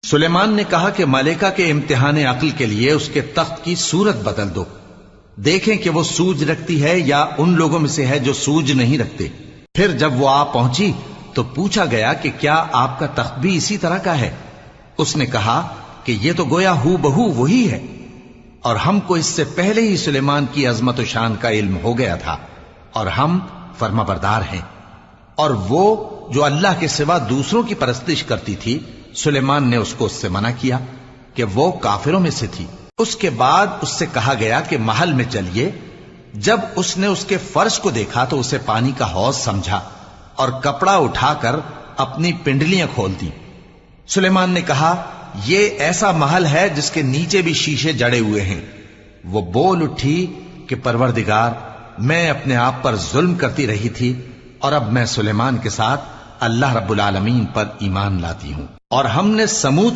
سلیمان نے کہا کہ ملکہ کے امتحان عقل کے لیے اس کے تخت کی صورت بدل دو، دیکھیں کہ وہ سوج رکھتی ہے یا ان لوگوں میں سے ہے جو سوج نہیں رکھتے۔ پھر جب وہ آ پہنچی تو پوچھا گیا کہ کیا آپ کا تخت بھی اسی طرح کا ہے؟ اس نے کہا کہ یہ تو گویا ہو بہو وہی ہے، اور ہم کو اس سے پہلے ہی سلیمان کی عظمت و شان کا علم ہو گیا تھا، اور ہم فرما بردار ہیں۔ اور وہ جو اللہ کے سوا دوسروں کی پرستش کرتی تھی، سلیمان نے اس کو اس سے منع کیا کہ وہ کافروں میں سے تھی۔ اس کے بعد اس سے کہا گیا کہ محل میں چلیے۔ جب اس نے اس کے فرش کو دیکھا تو اسے پانی کا حوض سمجھا اور کپڑا اٹھا کر اپنی پنڈلیاں کھول دی۔ سلیمان نے کہا یہ ایسا محل ہے جس کے نیچے بھی شیشے جڑے ہوئے ہیں۔ وہ بول اٹھی کہ پروردگار، میں اپنے آپ پر ظلم کرتی رہی تھی، اور اب میں سلیمان کے ساتھ اللہ رب العالمین پر ایمان لاتی ہوں۔ اور ہم نے سمود